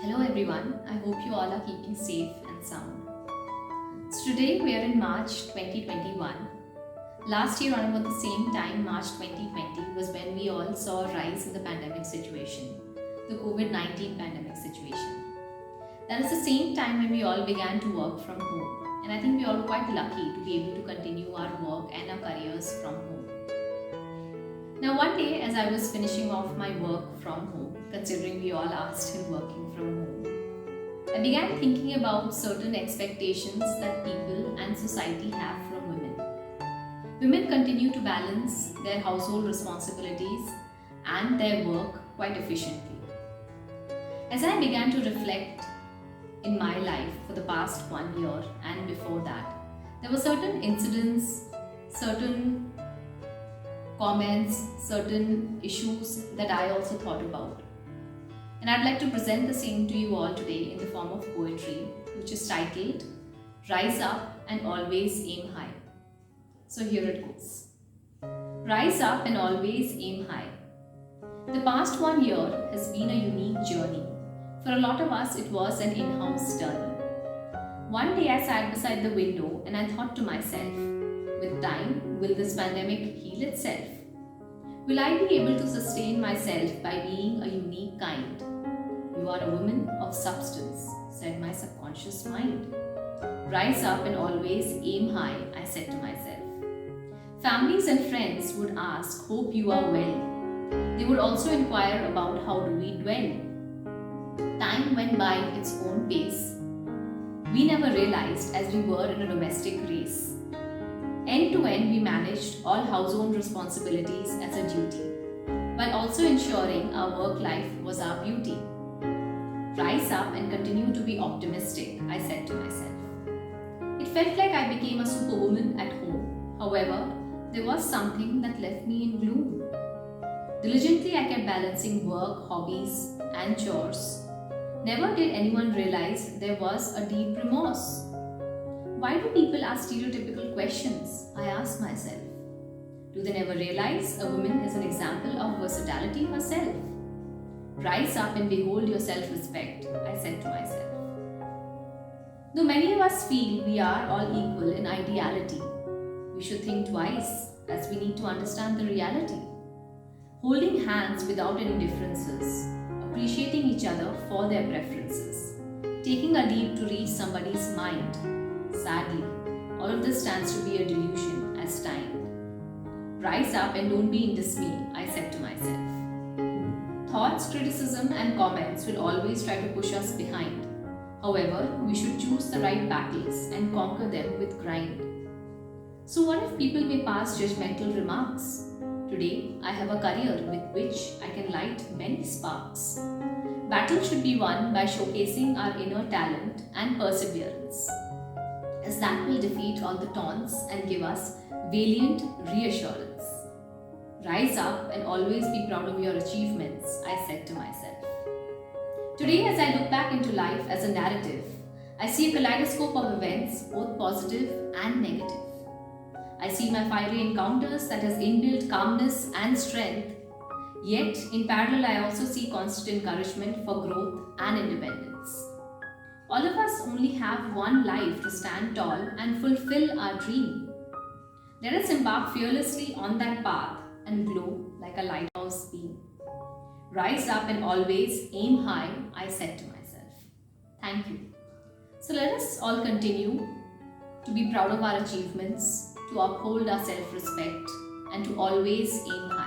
Hello everyone, I hope you all are keeping safe and sound. So today we are in March 2021. Last year, on about the same time, March 2020, was when we all saw a rise in the pandemic situation, the COVID 19 pandemic situation. That is the same time when we all began to work from home, and I think we all were quite lucky to be able to continue our work and our careers from home. Now, one day, as I was finishing off my work from home, considering we all are still working from home, I began thinking about certain expectations that people and society have from women. Women continue to balance their household responsibilities and their work quite efficiently. As I began to reflect in my life for the past 1 year and before that, there were certain incidents, certain comments, certain issues that I also thought about. And I'd like to present the same to you all today in the form of poetry, which is titled Rise Up and Always Aim High. So here it goes. Rise up and always aim high. The past 1 year has been a unique journey. For a lot of us, it was an in-house study. One day I sat beside the window and I thought to myself, with time, will this pandemic heal itself? Will I be able to sustain myself by being a unique kind? You are a woman of substance, said my subconscious mind. Rise up and always aim high, I said to myself. Families and friends would ask, hope you are well. They would also inquire about how do we dwell. Time went by its own pace. We never realized as we were in a domestic race. End to end, we managed all household responsibilities as a duty, while also ensuring our work life was our beauty. Rise up and continue to be optimistic, I said to myself. It felt like I became a superwoman at home. However, there was something that left me in gloom. Diligently, I kept balancing work, hobbies, and chores. Never did anyone realize there was a deep remorse. Why do people ask stereotypical questions? I asked myself. Do they never realize a woman is an example of versatility herself? Rise up and behold your self-respect, I said to myself. Though many of us feel we are all equal in ideality, we should think twice as we need to understand the reality. Holding hands without any differences, appreciating each other for their preferences, taking a leap to reach somebody's mind. Sadly, all of this stands to be a delusion as time. Rise up and don't be in dismay, I said to myself. Thoughts, criticism, and comments will always try to push us behind. However, we should choose the right battles and conquer them with grind. So, what if people may pass judgmental remarks? Today, I have a career with which I can light many sparks. Battle should be won by showcasing our inner talent and perseverance, as that will defeat all the taunts and give us valiant reassurance. Rise up and always be proud of your achievements, I said to myself. Today, as I look back into life as a narrative, I see a kaleidoscope of events, both positive and negative. I see my fiery encounters that has inbuilt calmness and strength, yet in parallel I also see constant encouragement for growth and independence. All of us only have one life to stand tall and fulfill our dream. Let us embark fearlessly on that path and glow like a lighthouse beam. Rise up and always aim high, I said to myself. Thank you. So let us all continue to be proud of our achievements, to uphold our self-respect, and to always aim high.